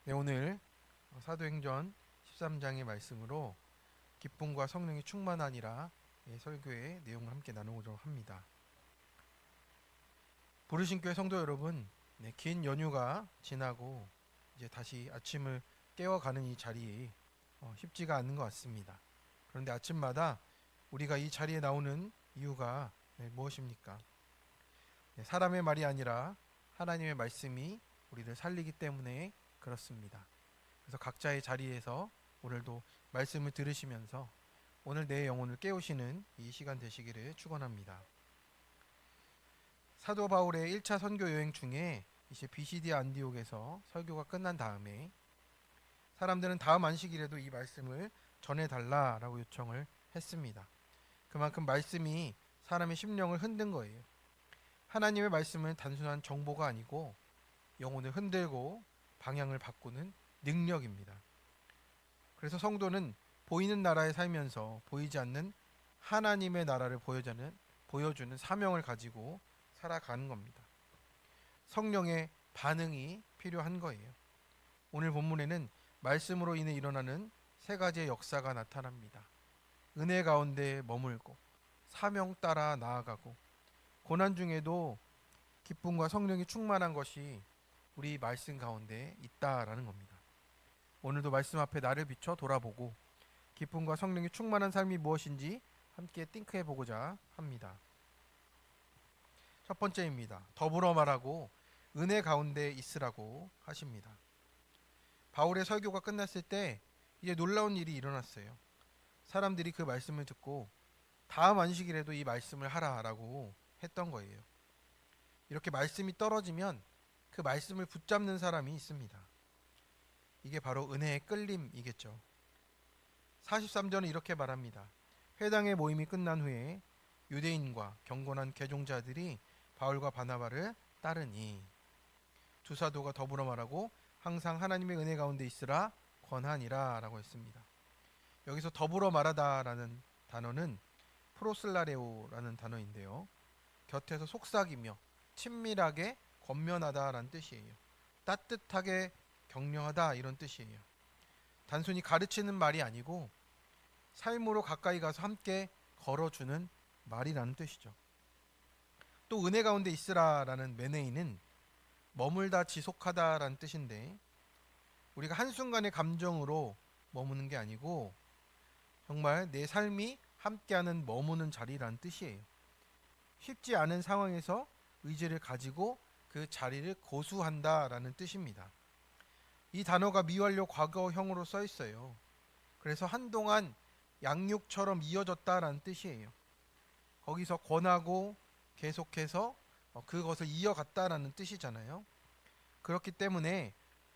네, 오늘 사도행전 13장의 말씀으로 기쁨과 성령이 충만하니라 설교의 내용을 함께 나누고자 합니다. 부르신 교회 성도 여러분, 긴 연휴가 지나고 이제 다시 아침을 깨워가는 이 자리에 쉽지가 않는 것 같습니다. 그런데 아침마다 우리가 이 자리에 나오는 이유가 무엇입니까? 사람의 말이 아니라 하나님의 말씀이 우리를 살리기 때문에 그렇습니다. 그래서 각자의 자리에서 오늘도 말씀을 들으시면서 오늘 내 영혼을 깨우시는 이 시간 되시기를 축원합니다. 사도 바울의 1차 선교 여행 중에 이제 비시디아 안디옥에서 설교가 끝난 다음에 사람들은 다음 안식일에도 이 말씀을 전해달라라고 요청을 했습니다. 그만큼 말씀이 사람의 심령을 흔든 거예요. 하나님의 말씀은 단순한 정보가 아니고 영혼을 흔들고 방향을 바꾸는 능력입니다. 그래서 성도는 보이는 나라에 살면서 보이지 않는 하나님의 나라를 보여주는 사명을 가지고 살아가는 겁니다. 성령의 반응이 필요한 거예요. 오늘 본문에는 말씀으로 인해 일어나는 세 가지의 역사가 나타납니다. 은혜 가운데 머물고 사명 따라 나아가고 고난 중에도 기쁨과 성령이 충만한 것이 우리 말씀 가운데 있다라는 겁니다. 오늘도 말씀 앞에 나를 비춰 돌아보고 기쁨과 성령이 충만한 삶이 무엇인지 함께 띵크해 보고자 합니다. 첫 번째입니다. 더불어 말하고 은혜 가운데 있으라고 하십니다. 바울의 설교가 끝났을 때 이제 놀라운 일이 일어났어요. 사람들이 그 말씀을 듣고 다음 안식일에도 이 말씀을 하라라고 했던 거예요. 이렇게 말씀이 떨어지면 그 말씀을 붙잡는 사람이 있습니다. 이게 바로 은혜의 끌림이겠죠. 43절은 이렇게 말합니다. 회당의 모임이 끝난 후에 유대인과 경건한 개종자들이 바울과 바나바를 따르니 두 사도가 더불어 말하고 항상 하나님의 은혜 가운데 있으라 권하니라 라고 했습니다. 여기서 더불어 말하다라는 단어는 프로슬라레오라는 단어인데요. 곁에서 속삭이며 친밀하게 권면하다라는 뜻이에요. 따뜻하게 격려하다 이런 뜻이에요. 단순히 가르치는 말이 아니고 삶으로 가까이 가서 함께 걸어주는 말이라는 뜻이죠. 또 은혜 가운데 있으라라는 메네이는 머물다 지속하다라는 뜻인데 우리가 한순간의 감정으로 머무는 게 아니고 정말 내 삶이 함께하는 머무는 자리라는 뜻이에요. 쉽지 않은 상황에서 의지를 가지고 그 자리를 고수한다라는 뜻입니다. 이 단어가 미완료 과거형으로 써 있어요. 그래서 한동안 양육처럼 이어졌다라는 뜻이에요. 거기서 권하고 계속해서 그것을 이어갔다라는 뜻이잖아요. 그렇기 때문에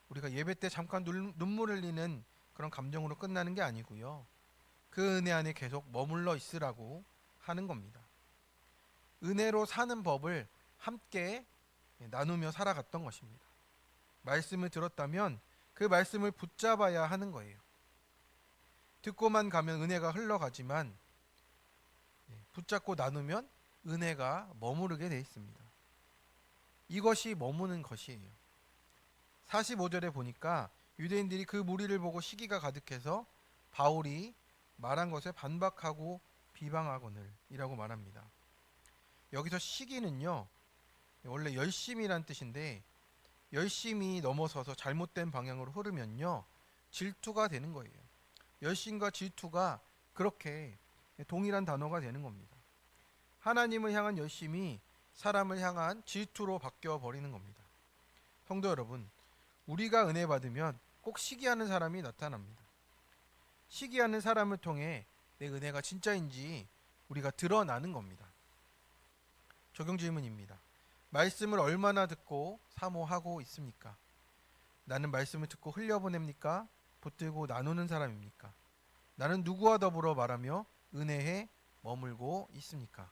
우리가 예배 때 잠깐 눈물 흘리는 그런 감정으로 끝나는 게 아니고요. 그 은혜 안에 계속 머물러 있으라고 하는 겁니다. 은혜로 사는 법을 함께 나누며 살아갔던 것입니다. 말씀을 들었다면 그 말씀을 붙잡아야 하는 거예요. 듣고만 가면 은혜가 흘러가지만 붙잡고 나누면 은혜가 머무르게 되어 있습니다. 이것이 머무는 것이에요. 45절에 보니까 유대인들이 그 무리를 보고 시기가 가득해서 바울이 말한 것에 반박하고 비방하거늘 이라고 말합니다. 여기서 시기는요 원래 열심이란 뜻인데 열심이 넘어서서 잘못된 방향으로 흐르면요 질투가 되는 거예요. 열심과 질투가 그렇게 동일한 단어가 되는 겁니다. 하나님을 향한 열심이 사람을 향한 질투로 바뀌어 버리는 겁니다. 성도 여러분, 우리가 은혜 받으면 꼭 시기하는 사람이 나타납니다. 시기하는 사람을 통해 내 은혜가 진짜인지 우리가 드러나는 겁니다. 적용 질문입니다. 말씀을 얼마나 듣고 사모하고 있습니까? 나는 말씀을 듣고 흘려보냅니까? 붙들고 나누는 사람입니까? 나는 누구와 더불어 말하며 은혜에 머물고 있습니까?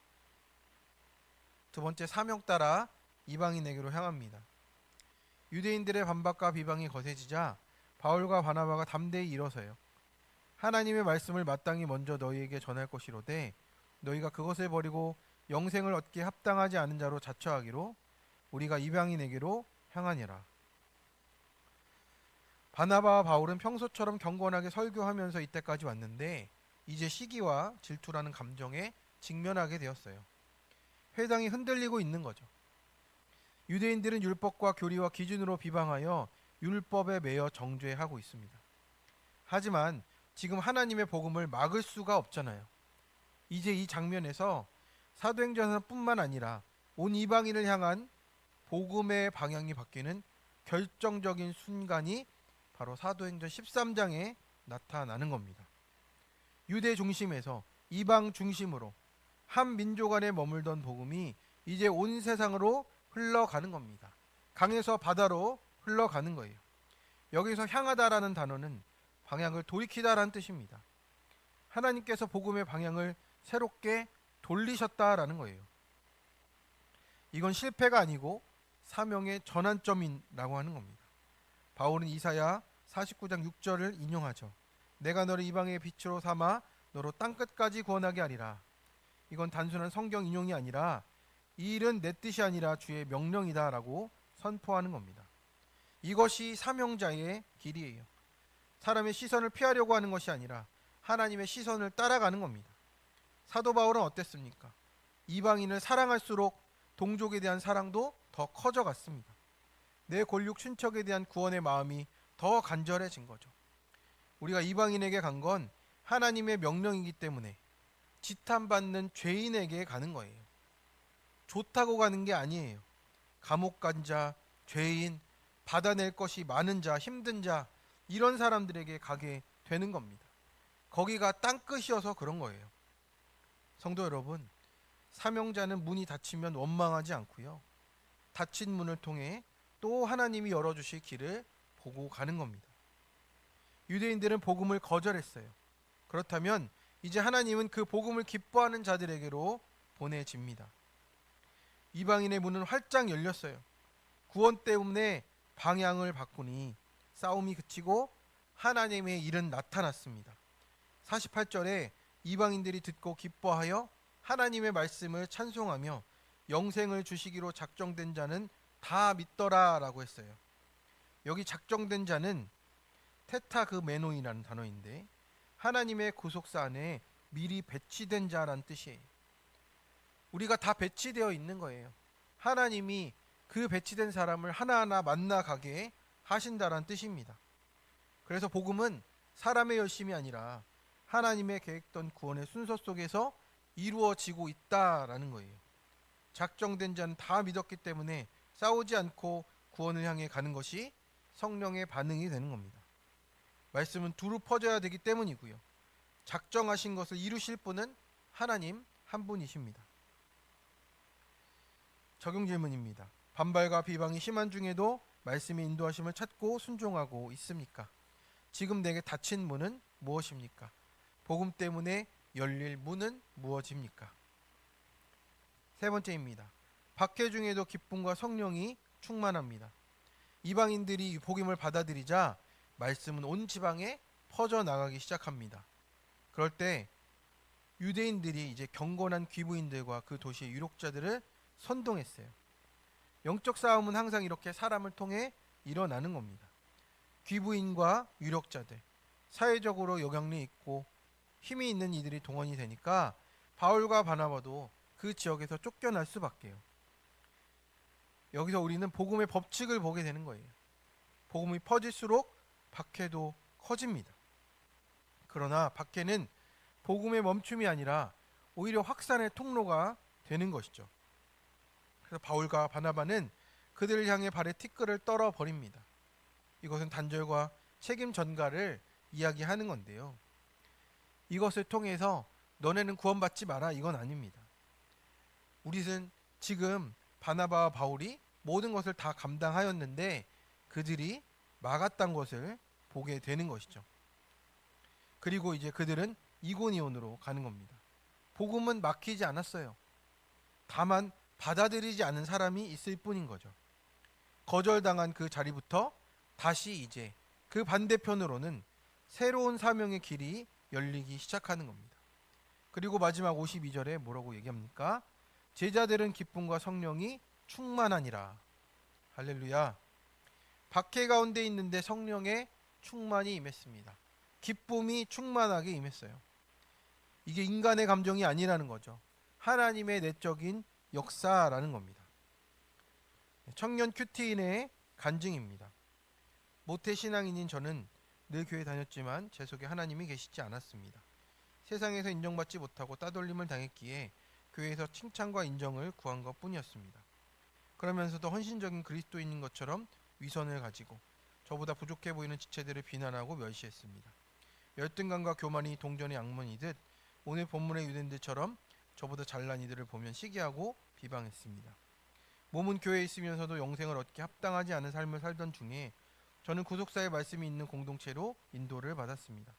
두 번째, 사명 따라 이방인에게로 향합니다. 유대인들의 반박과 비방이 거세지자 바울과 바나바가 담대히 일어서요. 하나님의 말씀을 마땅히 먼저 너희에게 전할 것이로되 너희가 그것을 버리고 영생을 얻기에 합당하지 않은 자로 자처하기로 우리가 이방인에게로 향하니라. 바나바와 바울은 평소처럼 경건하게 설교하면서 이때까지 왔는데 이제 시기와 질투라는 감정에 직면하게 되었어요. 회당이 흔들리고 있는 거죠. 유대인들은 율법과 교리와 기준으로 비방하여 율법에 매여 정죄하고 있습니다. 하지만 지금 하나님의 복음을 막을 수가 없잖아요. 이제 이 장면에서 사도행전뿐만 아니라 온 이방인을 향한 복음의 방향이 바뀌는 결정적인 순간이 바로 사도행전 13장에 나타나는 겁니다. 유대 중심에서 이방 중심으로 한 민족 안에 머물던 복음이 이제 온 세상으로 흘러가는 겁니다. 강에서 바다로 흘러가는 거예요. 여기서 향하다라는 단어는 방향을 돌이키다라는 뜻입니다. 하나님께서 복음의 방향을 새롭게 돌리셨다라는 거예요. 이건 실패가 아니고 사명의 전환점이라고 하는 겁니다. 바울은 이사야 49장 6절을 인용하죠. 내가 너를 이방의 빛으로 삼아 너로 땅끝까지 구원하게 하리라. 이건 단순한 성경 인용이 아니라 이 일은 내 뜻이 아니라 주의 명령이다라고 선포하는 겁니다. 이것이 사명자의 길이에요. 사람의 시선을 피하려고 하는 것이 아니라 하나님의 시선을 따라가는 겁니다. 사도 바울은 어땠습니까? 이방인을 사랑할수록 동족에 대한 사랑도 더 커져갔습니다. 내 골육 친척에 대한 구원의 마음이 더 간절해진 거죠. 우리가 이방인에게 간 건 하나님의 명령이기 때문에 지탄받는 죄인에게 가는 거예요. 좋다고 가는 게 아니에요. 감옥 간 자, 죄인, 받아낼 것이 많은 자, 힘든 자, 이런 사람들에게 가게 되는 겁니다. 거기가 땅끝이어서 그런 거예요. 성도 여러분, 사명자는 문이 닫히면 원망하지 않고요. 닫힌 문을 통해 또 하나님이 열어주실 길을 보고 가는 겁니다. 유대인들은 복음을 거절했어요. 그렇다면 이제 하나님은 그 복음을 기뻐하는 자들에게로 보내집니다. 이방인의 문은 활짝 열렸어요. 구원 때문에 방향을 바꾸니 싸움이 그치고 하나님의 일은 나타났습니다. 48절에 이방인들이 듣고 기뻐하여 하나님의 말씀을 찬송하며 영생을 주시기로 작정된 자는 다 믿더라라고 했어요. 여기 작정된 자는 테타그메노이라는 단어인데 하나님의 구속사 안에 미리 배치된 자라는 뜻이에요. 우리가 다 배치되어 있는 거예요. 하나님이 그 배치된 사람을 하나하나 만나가게 하신다라는 뜻입니다. 그래서 복음은 사람의 열심이 아니라 하나님의 계획된 구원의 순서 속에서 이루어지고 있다라는 거예요. 작정된 자는 다 믿었기 때문에 싸우지 않고 구원을 향해 가는 것이 성령의 반응이 되는 겁니다. 말씀은 두루 퍼져야 되기 때문이고요. 작정하신 것을 이루실 분은 하나님 한 분이십니다. 적용 질문입니다. 반발과 비방이 심한 중에도 말씀의 인도하심을 찾고 순종하고 있습니까? 지금 내게 닫힌 문은 무엇입니까? 복음 때문에 열릴 문은 무엇입니까? 세 번째입니다. 박해 중에도 기쁨과 성령이 충만합니다. 이방인들이 복음을 받아들이자 말씀은 온 지방에 퍼져나가기 시작합니다. 그럴 때 유대인들이 이제 경건한 귀부인들과 그 도시의 유력자들을 선동했어요. 영적 싸움은 항상 이렇게 사람을 통해 일어나는 겁니다. 귀부인과 유력자들, 사회적으로 영향력이 있고 힘이 있는 이들이 동원이 되니까 바울과 바나바도 그 지역에서 쫓겨날 수밖에요. 여기서 우리는 복음의 법칙을 보게 되는 거예요. 복음이 퍼질수록 박해도 커집니다. 그러나 박해는 복음의 멈춤이 아니라 오히려 확산의 통로가 되는 것이죠. 그래서 바울과 바나바는 그들을 향해 발에 티끌을 떨어 버립니다. 이것은 단절과 책임 전가를 이야기하는 건데요. 이것을 통해서 너네는 구원받지 마라, 이건 아닙니다. 우리는 지금 바나바와 바울이 모든 것을 다 감당하였는데 그들이 막았던 것을 보게 되는 것이죠. 그리고 이제 그들은 이고니온으로 가는 겁니다. 복음은 막히지 않았어요. 다만 받아들이지 않은 사람이 있을 뿐인 거죠. 거절당한 그 자리부터 다시 이제 그 반대편으로는 새로운 사명의 길이 열리기 시작하는 겁니다. 그리고 마지막 52절에 뭐라고 얘기합니까? 제자들은 기쁨과 성령이 충만하니라. 할렐루야. 박해 가운데 있는데 성령의 충만이 임했습니다. 기쁨이 충만하게 임했어요. 이게 인간의 감정이 아니라는 거죠. 하나님의 내적인 역사라는 겁니다. 청년 큐티인의 간증입니다. 모태 신앙인인 저는 늘 교회 다녔지만 제 속에 하나님이 계시지 않았습니다. 세상에서 인정받지 못하고 따돌림을 당했기에 교회에서 칭찬과 인정을 구한 것 뿐이었습니다. 그러면서도 헌신적인 그리스도인인 것처럼 위선을 가지고 저보다 부족해 보이는 지체들을 비난하고 멸시했습니다. 열등감과 교만이 동전의 양면이듯 오늘 본문의 유대인들처럼 저보다 잘난 이들을 보면 시기하고 비방했습니다. 몸은 교회에 있으면서도 영생을 얻기 합당하지 않은 삶을 살던 중에 저는 구속사의 말씀이 있는 공동체로 인도를 받았습니다.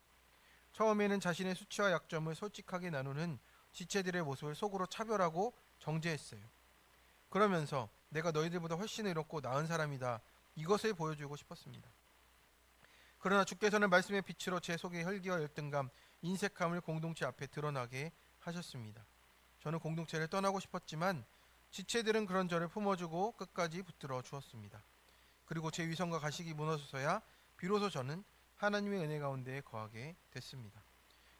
처음에는 자신의 수치와 약점을 솔직하게 나누는 지체들의 모습을 속으로 차별하고 정죄했어요. 그러면서 내가 너희들보다 훨씬 의롭고 나은 사람이다, 이것을 보여주고 싶었습니다. 그러나 주께서는 말씀의 빛으로 제 속의 혈기와 열등감, 인색함을 공동체 앞에 드러나게 하셨습니다. 저는 공동체를 떠나고 싶었지만 지체들은 그런 저를 품어주고 끝까지 붙들어 주었습니다. 그리고 제 위선과 가식이 무너져서야 비로소 저는 하나님의 은혜 가운데 거하게 됐습니다.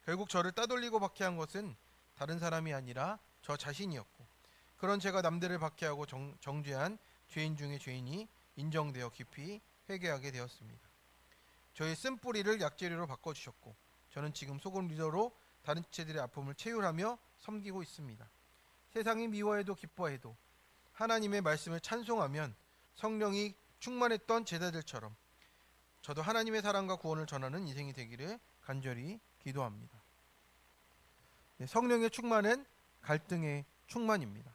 결국 저를 따돌리고 박해한 것은 다른 사람이 아니라 저 자신이었고, 그런 제가 남들을 박해하고 정죄한 죄인 중에 죄인이 인정되어 깊이 회개하게 되었습니다. 저의 쓴뿌리를 약재료로 바꿔주셨고, 저는 지금 소금 리더로 다른 지체들의 아픔을 채울하며 섬기고 있습니다. 세상이 미워해도 기뻐해도 하나님의 말씀을 찬송하면 성령이 충만했던 제자들처럼 저도 하나님의 사랑과 구원을 전하는 인생이 되기를 간절히 기도합니다. 성령의 충만은 갈등의 충만입니다.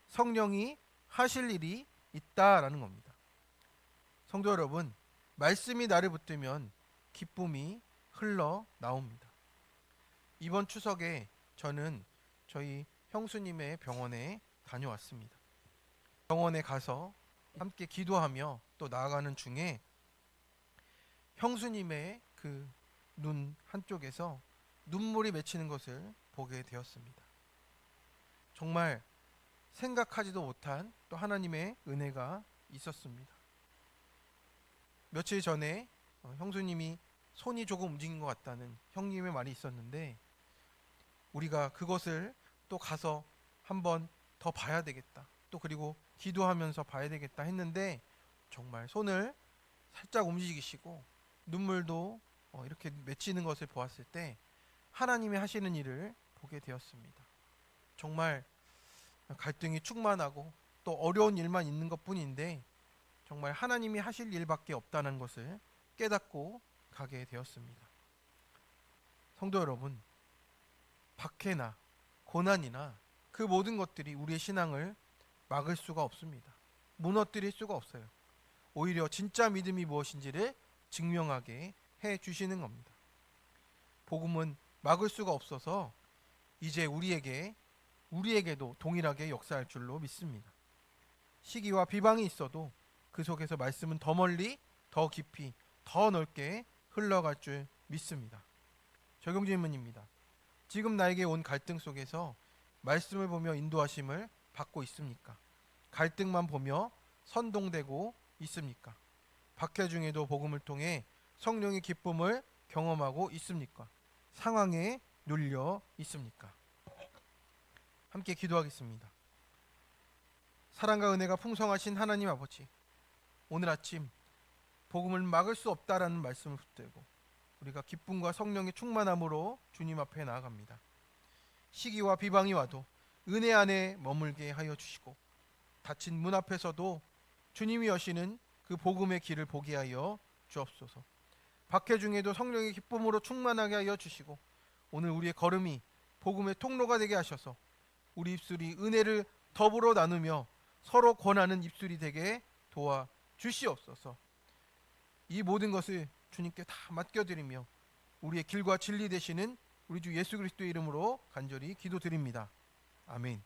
성령이 하실 일이 있다라는 겁니다. 성도 여러분, 말씀이 나를 붙들면 기쁨이 흘러나옵니다. 이번 추석에 저는 저희 형수님의 병원에 다녀왔습니다. 병원에 가서 함께 기도하며 또 나아가는 중에 형수님의 그 눈 한쪽에서 눈물이 맺히는 것을 보게 되었습니다. 정말 생각하지도 못한 또 하나님의 은혜가 있었습니다. 며칠 전에 형수님이 손이 조금 움직인 것 같다는 형님의 말이 있었는데, 우리가 그것을 또 가서 한번 더 봐야 되겠다, 또 그리고 기도하면서 봐야 되겠다 했는데 정말 손을 살짝 움직이시고 눈물도 이렇게 맺히는 것을 보았을 때 하나님이 하시는 일을 보게 되었습니다. 정말 갈등이 충만하고 또 어려운 일만 있는 것뿐인데 정말 하나님이 하실 일밖에 없다는 것을 깨닫고 가게 되었습니다. 성도 여러분, 박해나 고난이나 그 모든 것들이 우리의 신앙을 막을 수가 없습니다. 무너뜨릴 수가 없어요. 오히려 진짜 믿음이 무엇인지를 증명하게 해 주시는 겁니다. 복음은 막을 수가 없어서 이제 우리에게도 동일하게 역사할 줄로 믿습니다. 시기와 비방이 있어도 그 속에서 말씀은 더 멀리, 더 깊이, 더 넓게 흘러갈 줄 믿습니다. 적용 질문입니다. 지금 나에게 온 갈등 속에서 말씀을 보며 인도하심을 받고 있습니까? 갈등만 보며 선동되고 있습니까? 박해 중에도 복음을 통해 성령의 기쁨을 경험하고 있습니까? 상황에 눌려 있습니까? 함께 기도하겠습니다. 사랑과 은혜가 풍성하신 하나님 아버지, 오늘 아침 복음을 막을 수 없다라는 말씀을 붙들고 우리가 기쁨과 성령의 충만함으로 주님 앞에 나아갑니다. 시기와 비방이 와도 은혜 안에 머물게 하여 주시고, 닫힌 문 앞에서도 주님이 여시는 그 복음의 길을 보게 하여 주옵소서. 박해 중에도 성령의 기쁨으로 충만하게 하여 주시고, 오늘 우리의 걸음이 복음의 통로가 되게 하셔서 우리 입술이 은혜를 더불어 나누며 서로 권하는 입술이 되게 도와 주시옵소서. 이 모든 것을 주님께 다 맡겨드리며 우리의 길과 진리 되시는 우리 주 예수 그리스도의 이름으로 간절히 기도드립니다. 아멘.